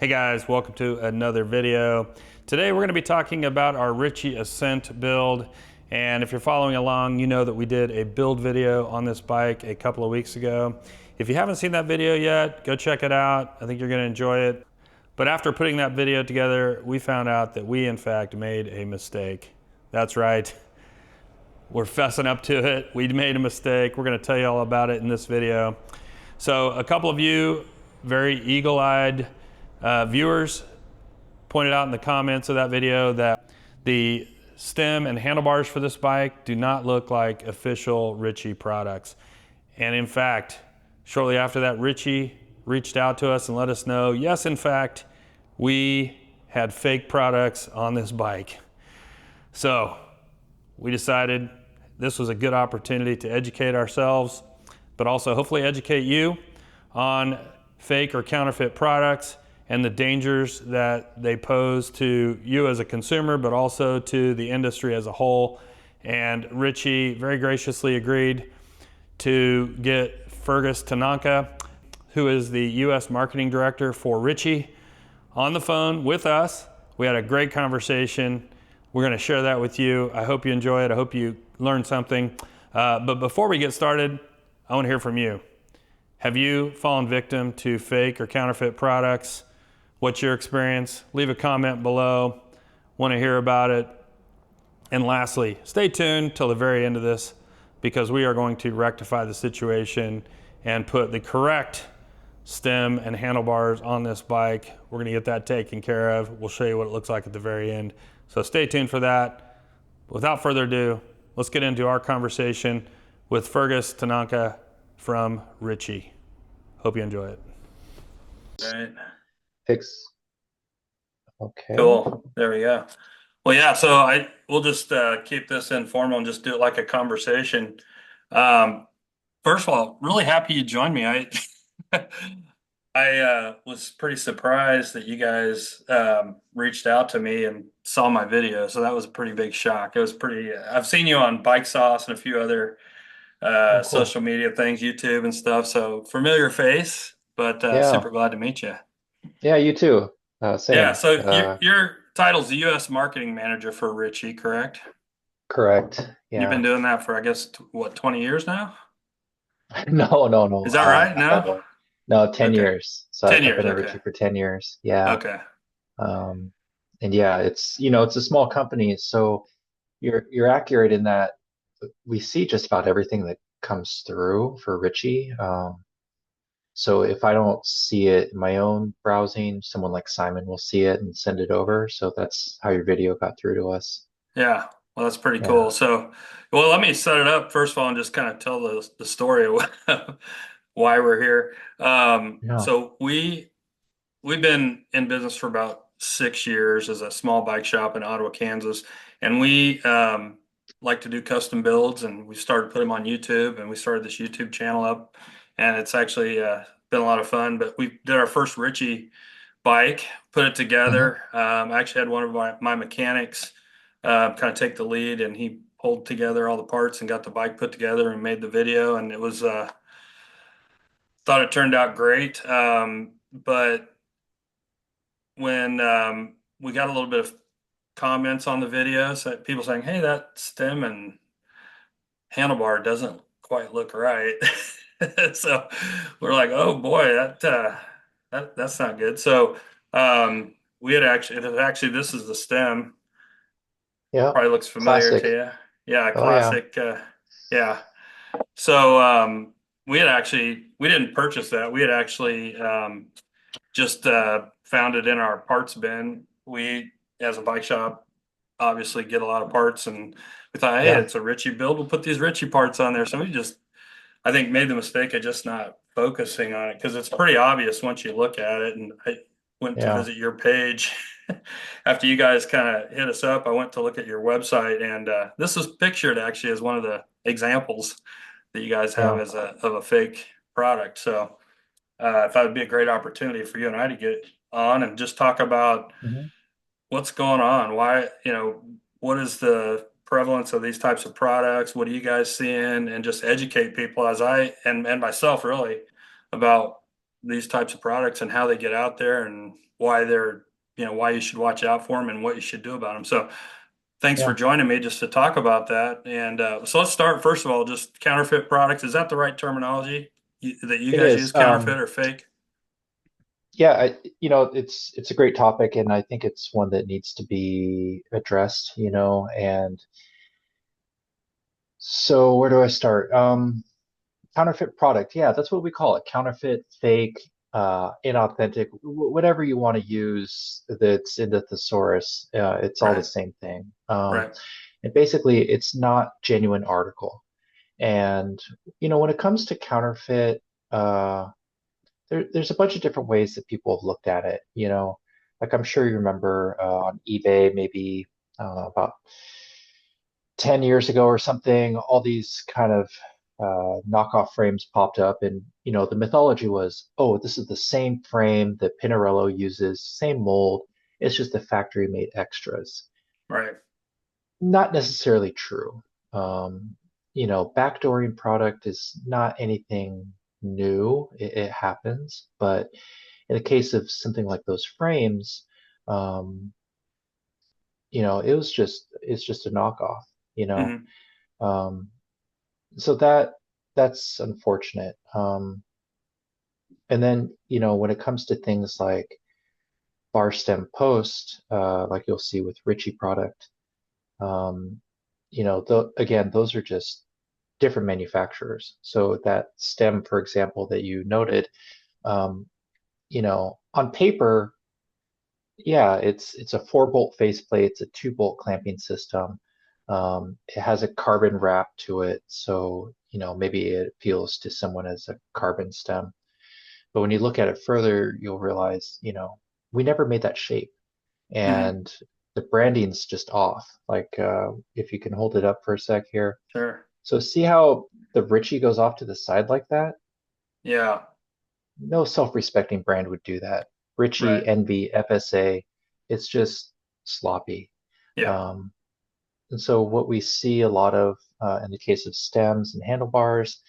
Hey guys, welcome to another video. Today we're going to be talking about our Ritchey Ascent build, and if you're following along, you know that we did a build video on this bike a couple of weeks ago. If you haven't seen that video yet, go check it out. I think you're going to enjoy it. But after putting that video together, we found out that we in fact made a mistake. That's right. We're fessing up to it. We made a mistake. We're going to tell you all about it in this video. So a couple of you very eagle-eyed viewers pointed out in the comments of that video that the stem and handlebars for this bike do not look like official Ritchey products. And in fact, shortly after that, Ritchey reached out to us and let us know, yes, in fact, we had fake products on this bike. So we decided this was a good opportunity to educate ourselves, but also hopefully educate you on fake or counterfeit products and the dangers that they pose to you as a consumer, but also to the industry as a whole. And Ritchey very graciously agreed to get Fergus, who is the US marketing director for Ritchey, on the phone with us. We had a great conversation. We're going to share that with you. I hope you enjoy it. I hope you learned something. But before we get started, I want to hear from you. Have you fallen victim to fake or counterfeit products? What's your experience? Leave a comment below. Want to hear about it. And lastly, stay tuned till the very end of this, because we are going to rectify the situation and put the correct stem and handlebars on this bike. We're going to get that taken care of. We'll show you what it looks like at the very end. So stay tuned for that. Without further ado, let's get into our conversation with Fergus from Ritchey. Hope you enjoy it. All right. Fix. Okay. Cool. There we go. Well, yeah. So we'll just keep this informal and just do it like a conversation. First of all, really happy you joined me. I was pretty surprised that you guys reached out to me and saw my video. So that was a pretty big shock. It was pretty. I've seen you on Bike Sauce and a few other Oh, cool. social media things, YouTube and stuff. So familiar face, but Yeah. super glad to meet you. Yeah, you too. Yeah. Same. So your title's the U.S. marketing manager for Ritchey, correct? Correct. You've been Yeah. doing that for, I guess, what, 20 years now? No, no, no. Is that right? No? No, 10 Okay. years. So 10 I've years. been at Okay. Ritchie for 10 years. Yeah. Okay. Um, and yeah, it's a small company, so you're accurate in that we see just about everything that comes through for Ritchie. So if I don't see it in my own browsing, someone like Simon will see it and send it over. So that's how your video got through to us. Yeah. Well, that's pretty Yeah. cool. So, well, let me set it up first of all and just kind of tell the story of why we're here. Yeah. So we've been in business for about 6 years as a small bike shop in Ottawa, Kansas, and we like to do custom builds, and we started putting them on YouTube, and we started this YouTube channel up, and it's actually been a lot of fun. But we did our first Ritchey bike, put it Hmm. together. I actually had one of my mechanics kind of take the lead, and he pulled together all the parts and got the bike put together and made the video, and it was thought it turned out great. But when we got a little bit of comments on the video, so people saying, "Hey, that stem and handlebar doesn't quite look right." So we're like, "Oh boy, that's not good." So we had actually this is the stem. Yeah. Probably looks familiar to Classic. you. Yeah, Oh yeah. classic. Yeah. So we didn't purchase that. We had actually just found it in our parts bin. We, as a bike shop, obviously get a lot of parts, and we thought, hey, Yeah. it's a Ritchey build. We'll put these Ritchey parts on there. So we just, I think, made the mistake of just not focusing on it because it's pretty obvious once you look at it. And I went to Yeah. visit your page after you guys kind of hit us up. I went to look at your website, and this is pictured actually as one of the examples that you guys have Yeah. as a fake product. So I thought it'd be a great opportunity for you and I to get on and just talk about Hmm. what's going on. Why, what is the prevalence of these types of products? What are you guys seeing? And just educate people as I and myself really about these types of products and how they get out there and why they're, why you should watch out for them and what you should do about them. So thanks for Yeah, joining me just to talk about that. And so let's start first of all, just counterfeit products. Is that the right terminology that you it guys use, is. counterfeit or fake? Yeah, it's a great topic, and I think it's one that needs to be addressed, and so where do I start? Counterfeit product. Yeah, that's what we call it. Counterfeit, fake, inauthentic, whatever you want to use that's in the thesaurus, it's all the Right, same thing. right. And basically, it's not genuine article. And, when it comes to counterfeit, uh, there's a bunch of different ways that people have looked at it. Like I'm sure you remember on eBay, maybe about 10 years ago or something, all these kind of knockoff frames popped up. And, the mythology was, oh, this is the same frame that Pinarello uses, same mold. It's just the factory made extras. Right. Not necessarily true. Um, backdooring product is not anything new. It happens. But in the case of something like those frames, um, it's just a knockoff, you know. Hmm. Um, so that's unfortunate. And then, when it comes to things like bar stem post, like you'll see with Ritchey product, um, again, those are just different manufacturers. So that stem, for example, that you noted, um, on paper, yeah, it's a 4-bolt faceplate, it's a 2-bolt clamping system. It has a carbon wrap to it, so maybe it appeals to someone as a carbon stem. But when you look at it further, you'll realize, we never made that shape, Hmm. and the branding's just off. Like if you can hold it up for a sec here. Sure. So see how the Ritchey goes off to the side like that? Yeah. No self-respecting brand would do that. Ritchey, Right. Envy, FSA, it's just sloppy. Yeah. Um, and so what we see a lot of in the case of stems and handlebars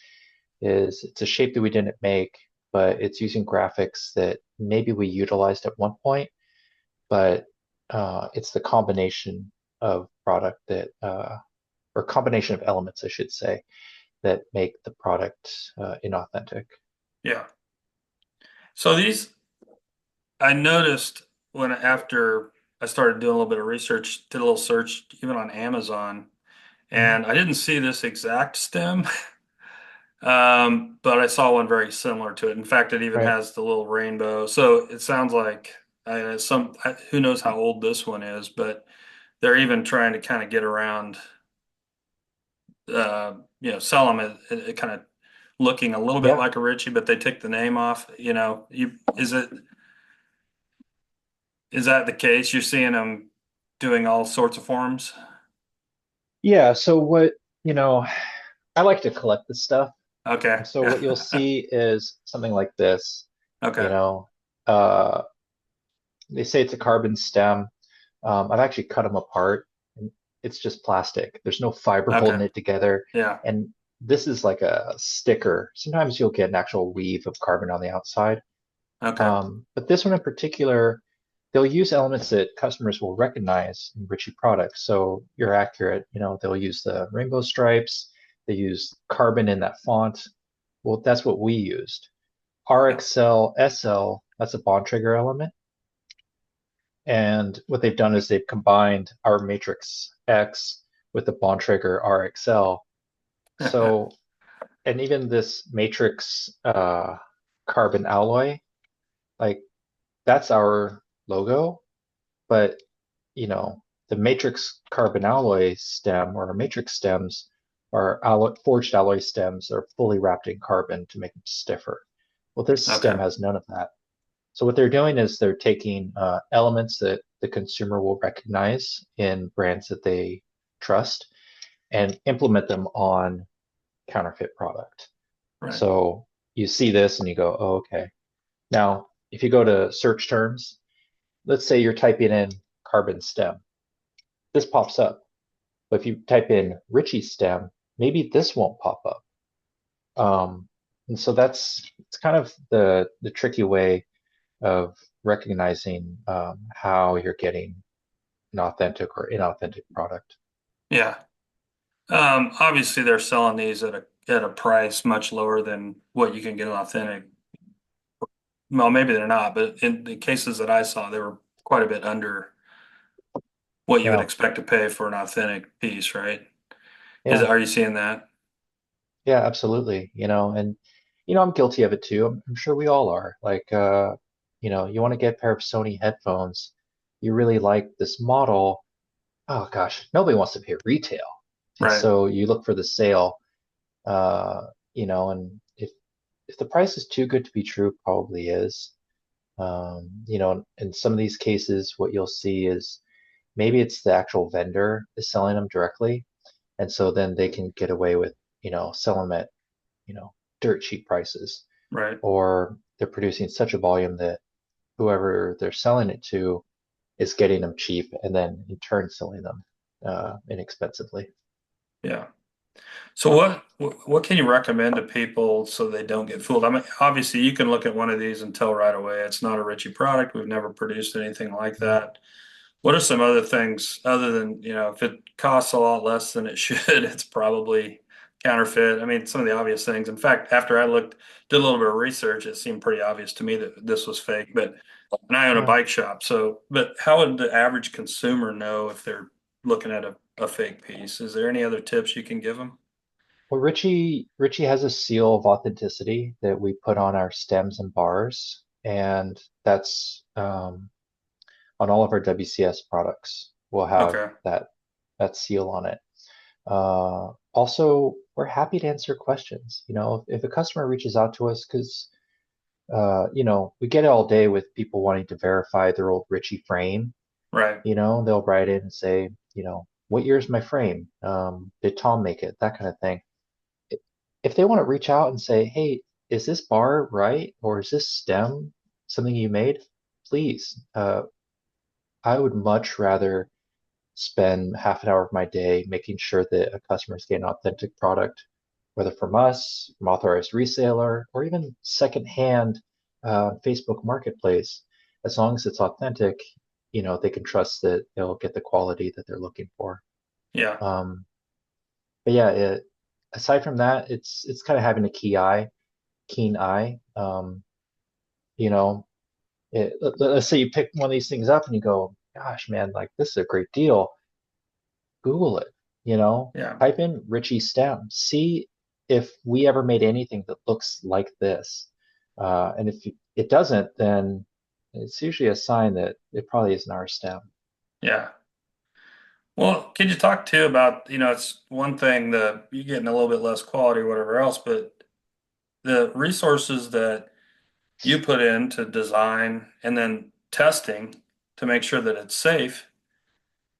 is it's a shape that we didn't make, but it's using graphics that maybe we utilized at one point, but it's the combination of product that, or combination of elements, I should say, that make the product inauthentic. Yeah. So these, I noticed when after I started doing a little bit of research, did a little search even on Amazon, Mhm. and I didn't see this exact stem, but I saw one very similar to it. In fact, it even Right. has the little rainbow. So it sounds like who knows how old this one is, but they're even trying to kind of get around, sell them at kind of looking a little bit Yeah. like a Ritchie, but they took the name off. Is that the case? You're seeing them doing all sorts of forms? Yeah. So you know, I like to collect this stuff. Okay. And so what you'll see is something like this, you Okay. know, uh, they say it's a carbon stem. I've actually cut them apart and it's just plastic. There's no fiber holding Okay. it together. Yeah. And this is like a sticker. Sometimes you'll get an actual weave of carbon on the outside. Okay. But this one in particular, they'll use elements that customers will recognize in Ritchie products. So you're accurate. They'll use the rainbow stripes. They use carbon in that font. Well, that's what we used. Yeah. RXL, SL, that's a bond trigger element. And what they've done is they've combined our matrix X with the bond trigger RXL. So, and even this matrix carbon alloy, like that's our logo, but the matrix carbon alloy stem or matrix stems are forged alloy stems are fully wrapped in carbon to make them stiffer. Well, this stem Okay. has none of that. So what they're doing is they're taking elements that the consumer will recognize in brands that they trust and implement them on counterfeit product. Right. So you see this and you go, oh, okay. Now, if you go to search terms, let's say you're typing in carbon stem, this pops up. But if you type in Ritchie stem, maybe this won't pop up. Um, And so that's it's kind of the tricky way of recognizing how you're getting an authentic or inauthentic product. Yeah. Obviously, they're selling these at a price much lower than what you can get an authentic. Well, maybe they're not, but in the cases that I saw, they were quite a bit under what you would Yeah, expect to pay for an authentic piece, right? yeah, Are you seeing that? yeah, absolutely. And I'm guilty of it too. I'm sure we all are. Like, you want to get a pair of Sony headphones. You really like this model. Oh gosh, nobody wants to pay retail. And Right. so you look for the sale, and if the price is too good to be true, it probably is. In some of these cases, what you'll see is maybe it's the actual vendor is selling them directly, and so then they can get away with, selling them at, you know, dirt cheap prices, Right. or they're producing such a volume that whoever they're selling it to is getting them cheap and then in turn selling them inexpensively. Yeah. So what can you recommend to people so they don't get fooled? I mean, obviously you can look at one of these and tell right away it's not a Ritchie product. We've never produced anything like Mhm. that. What are some other things other than, if it costs a lot less than it should, it's probably counterfeit. I mean, some of the obvious things. In fact, after I did a little bit of research, it seemed pretty obvious to me that this was fake. And I own a Yeah. bike shop, but how would the average consumer know if they're looking at a fake piece? Is there any other tips you can give them? Well, Ritchie has a seal of authenticity that we put on our stems and bars, and that's on all of our WCS products. We'll have Okay. that seal on it. Also, we're happy to answer questions. If a customer reaches out to us, because we get it all day with people wanting to verify their old Ritchie frame. Right. They'll write in and say, what year's my frame? Did Tom make it? That kind of thing. If they want to reach out and say, hey, is this bar right? Or is this stem something you made? Please. I would much rather spend half an hour of my day making sure that a customer is getting an authentic product, whether from us, from authorized reseller, or even secondhand Facebook Marketplace. As long as it's authentic, they can trust that they'll get the quality that they're looking for. Yeah. Um, but yeah, aside from that, it's kind of having a keen eye. You know, let's say you pick one of these things up and you go, "Gosh, man, like this is a great deal." Google it. Yeah. Type in Ritchie stem. See if we ever made anything that looks like this. And if it doesn't, then it's usually a sign that it probably isn't our stem. Yeah. Well, can you talk too about, it's one thing that you're getting a little bit less quality or whatever else, but the resources that you put into design and then testing to make sure that it's safe,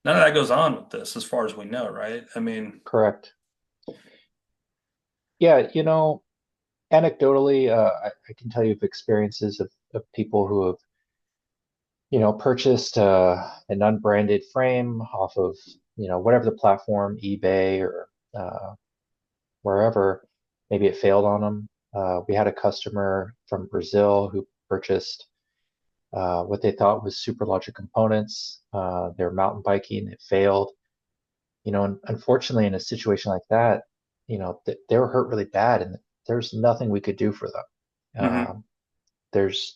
none of that goes on with this as far as we know, right? I mean, Correct. Yeah, anecdotally, I can tell you of experiences of people who have, purchased an unbranded frame off of, whatever the platform, eBay or wherever. Maybe it failed on them. We had a customer from Brazil who purchased what they thought was Super Logic components. They're mountain biking. It failed. And unfortunately, in a situation like that, they were hurt really bad, and there's nothing we could do for them. mhm. There's,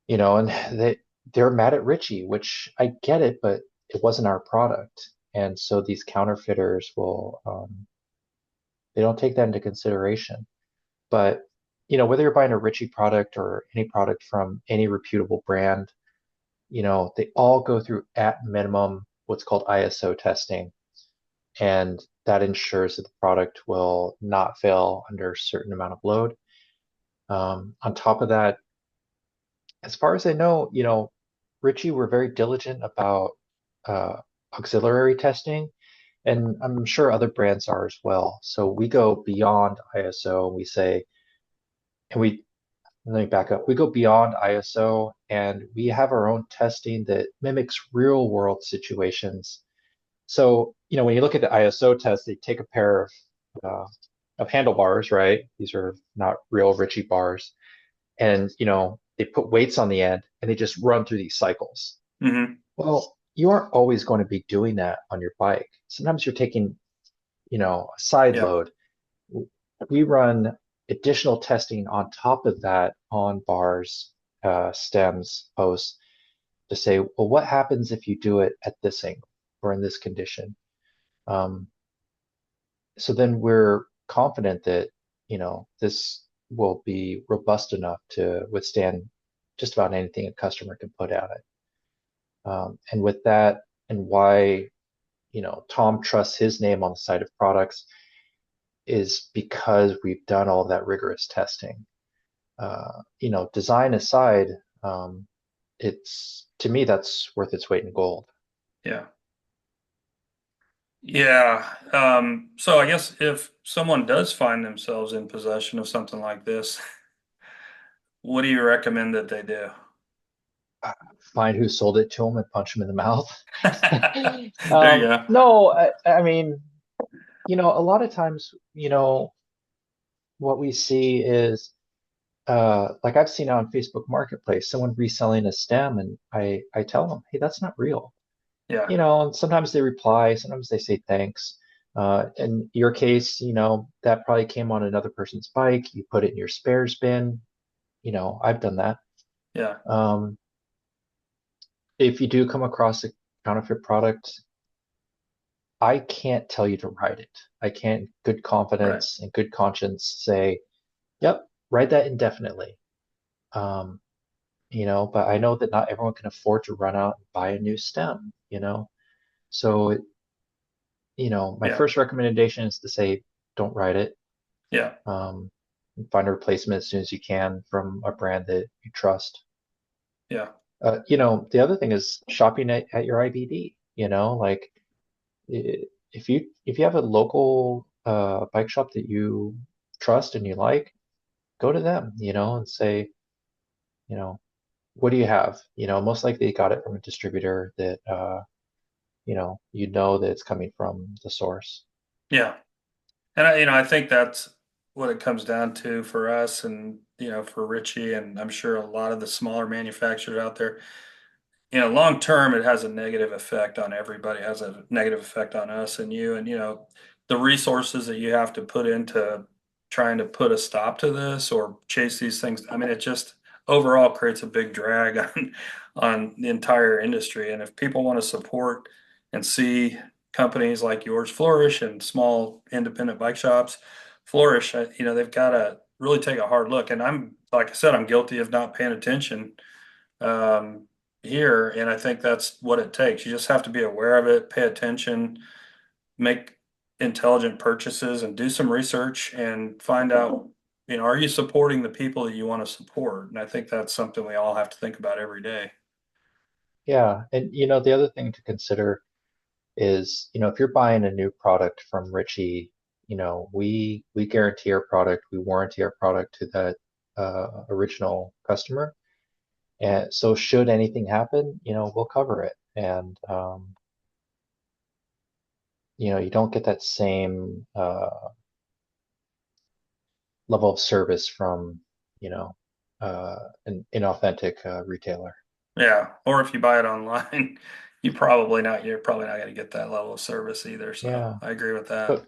and they're mad at Ritchie, which I get it, but it wasn't our product. And so these counterfeiters they don't take that into consideration. But whether you're buying a Ritchie product or any product from any reputable brand, they all go through at minimum what's called ISO testing, and that ensures that the product will not fail under a certain amount of load. On top of that, as far as I know, Ritchie were very diligent about uh, auxiliary testing, and I'm sure other brands are as well. So we go beyond ISO, and we say, and we let me back up. We go beyond ISO and we have our own testing that mimics real world situations. So, when you look at the ISO test, they take a pair of of handlebars, right? These are not real Ritchey bars. And, they put weights on the end and they just run through these cycles. Hmm. Well, you aren't always going to be doing that on your bike. Sometimes you're taking, a side Yeah. load. We run additional testing on top of that on bars, stems, posts to say, well, what happens if you do it at this angle or in this condition? Um, so then we're confident that, this will be robust enough to withstand just about anything a customer can put at it. And with that, and why, Tom trusts his name on the side of products is because we've done all of that rigorous testing. Design aside, um, it's to me that's worth its weight in gold. Yeah. Yeah. So I guess if someone does find themselves in possession of something like this, what do you recommend that they do? Find who sold it to him and punch him in the mouth. There you go. No, I mean, a lot of times, what we see is like I've seen on Facebook Marketplace, someone reselling a stem, and I tell them, hey, that's not real. Yeah. And sometimes they reply, sometimes they say thanks. In your case, that probably came on another person's bike. You put it in your spares bin. I've done that. Yeah. Um, if you do come across a counterfeit product, I can't tell you to ride it. I can't, good Right. confidence and good conscience, say, yep, ride that indefinitely. Um, but I know that not everyone can afford to run out and buy a new stem. So, my Yeah. first recommendation is to say, don't ride it. Yeah. Um, find a replacement as soon as you can from a brand that you trust. Yeah. The other thing is shopping at your IBD, like if you have a local bike shop that you trust and you like, go to them, and say, you know, what do you have? Most likely you got it from a distributor that you know that it's coming from the source. Yeah. And I think that's what it comes down to for us and, for Ritchie, and I'm sure a lot of the smaller manufacturers out there. Long term, it has a negative effect on everybody. It has a negative effect on us and you, and the resources that you have to put into trying to put a stop to this or chase these things. I mean, it just overall creates a big drag on the entire industry. And if people want to support and see companies like yours flourish and small independent bike shops flourish, they've got to really take a hard look. And I'm, like I said, I'm guilty of not paying attention um, here, and I think that's what it takes. You just have to be aware of it, pay attention, make intelligent purchases, and do some research and find out, are you supporting the people that you want to support? And I think that's something we all have to think about every day. Yeah, and the other thing to consider is, if you're buying a new product from Ritchey, we guarantee our product, we warranty our product to that original customer. And so should anything happen, we'll cover it. And you don't get that same level of service from, an inauthentic retailer. Yeah, or if you buy it online, you're probably not going to get that level of service either. So Yeah. I agree with that. But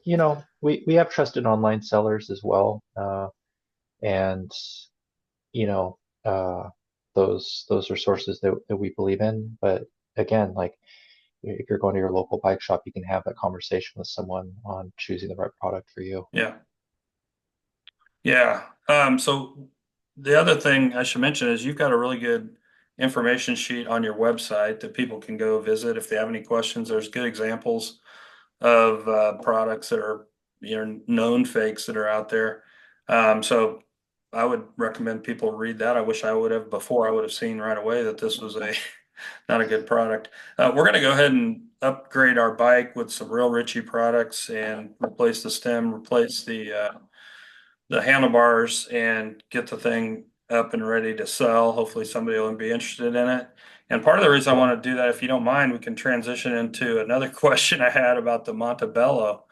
we have trusted online sellers as well. And you know, uh, those are sources that we believe in. But again, like if you're going to your local bike shop, you can have that conversation with someone on choosing the right product for you. Yeah. Yeah. So the other thing I should mention is you've got a really good information sheet on your website that people can go visit if they have any questions. There's good examples of products that are known fakes that are out there. So I would recommend people read that. I wish I would have before I would have seen right away that this was a not a good product. We're going to go ahead and upgrade our bike with some real Ritchey products and replace the stem, replace the handlebars and get the thing up and ready to sell. Hopefully somebody will be interested in it. And part of the reason I Yeah. want to do that, if you don't mind, we can transition into another question I had about the Montebello.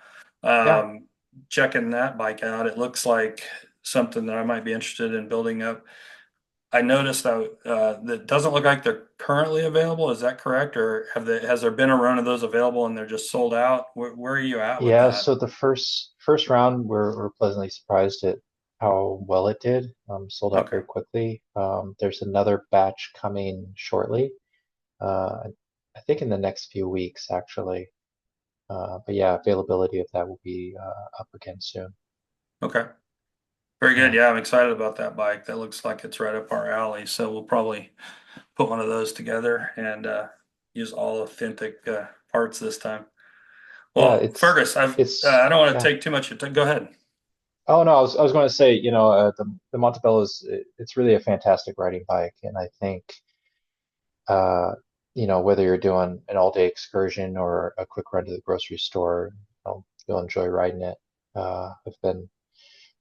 Yeah. Um, checking that bike out. It looks like something that I might be interested in building up. I noticed that that doesn't look like they're currently available. Is that correct, or has there been a run of those available and they're just sold out? Where are you at with Yeah, that? so the first round, we're pleasantly surprised at how well it did. Sold out Okay. very quickly. There's another batch coming shortly. I think in the next few weeks, actually. But yeah, availability of that will be up again soon. Okay. Very good. Yeah. Yeah, I'm excited about that bike. That looks like it's right up our alley. So we'll probably put one of those together and use all authentic parts this time. Yeah, Well, Fergus, I don't want to yeah. take too much of your time. Go ahead. Oh no, I was going to say, the Montebello it's really a fantastic riding bike, and I think uh, whether you're doing an all-day excursion or a quick run to the grocery store, you'll enjoy riding it. I've been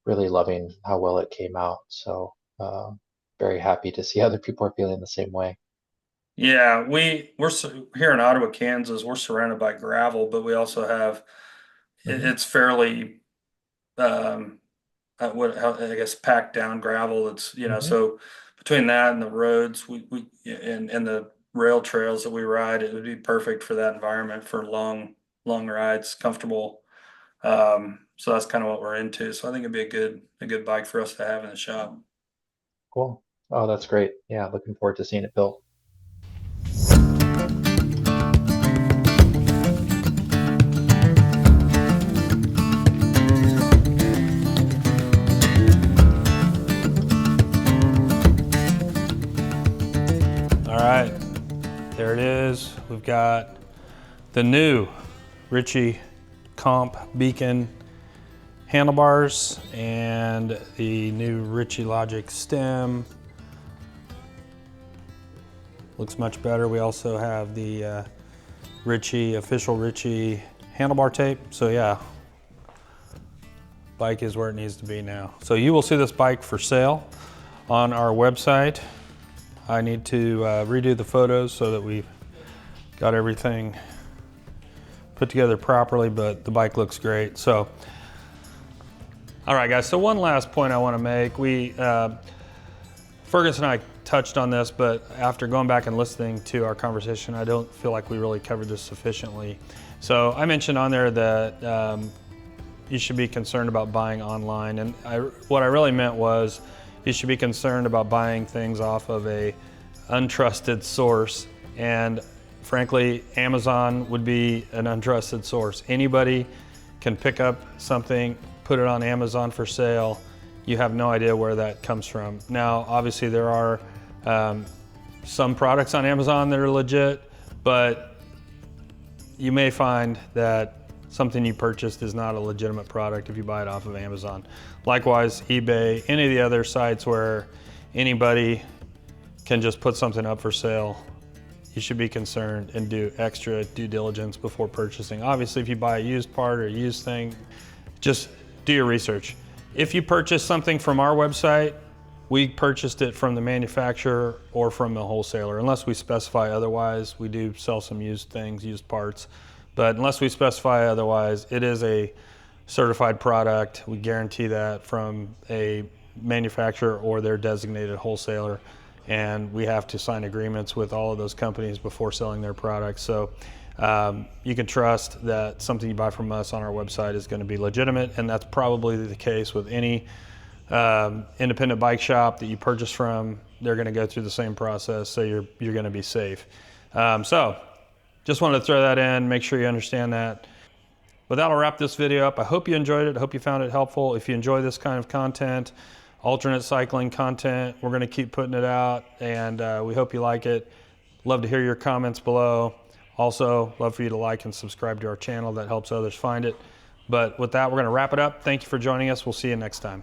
really loving how well it came out, so very happy to see other people are feeling the same way. Yeah, here in Ottawa, Kansas. We're surrounded by gravel, but we also have Hmm. it's fairly I guess packed down gravel. It's Hmm. so between that and the roads we and the rail trails that we ride, it would be perfect for that environment for long rides, comfortable. So that's kind of what we're into. So I think it'd be a good bike for us to have in the shop. Cool. Oh, that's great. Yeah, looking forward to seeing it built. All right, there it is. We've got the new Ritchey Comp Beacon handlebars and the new Ritchey Logic stem. Looks much better. We also have the official Ritchey handlebar tape. So yeah, bike is where it needs to be now. So you will see this bike for sale on our website. I need to redo the photos so that we've got everything put together properly, but the bike looks great. So, all right, guys. So one last point I want to make. Fergus and I touched on this, but after going back and listening to our conversation, I don't feel like we really covered this sufficiently. So I mentioned on there that you should be concerned about buying online, and what I really meant was you should be concerned about buying things off of a untrusted source. And frankly, Amazon would be an untrusted source. Anybody can pick up something, put it on Amazon for sale. You have no idea where that comes from. Now, obviously there are some products on Amazon that are legit, but you may find that something you purchased is not a legitimate product if you buy it off of Amazon. Likewise, eBay, any of the other sites where anybody can just put something up for sale, you should be concerned and do extra due diligence before purchasing. Obviously, if you buy a used part or a used thing, just do your research. If you purchase something from our website, we purchased it from the manufacturer or from the wholesaler. Unless we specify otherwise, we do sell some used things, used parts. But unless we specify otherwise, it is a certified product. We guarantee that from a manufacturer or their designated wholesaler. And we have to sign agreements with all of those companies before selling their products. So you can trust that something you buy from us on our website is going to be legitimate, and that's probably the case with any independent bike shop that you purchase from. They're going to go through the same process, so you're going to be safe. So just wanted to throw that in, make sure you understand that. But that'll wrap this video up. I hope you enjoyed it. I hope you found it helpful. If you enjoy this kind of content, alternate cycling content, we're going to keep putting it out, and we hope you like it. Love to hear your comments below. Also, love for you to like and subscribe to our channel. That helps others find it. But with that, we're going to wrap it up. Thank you for joining us. We'll see you next time.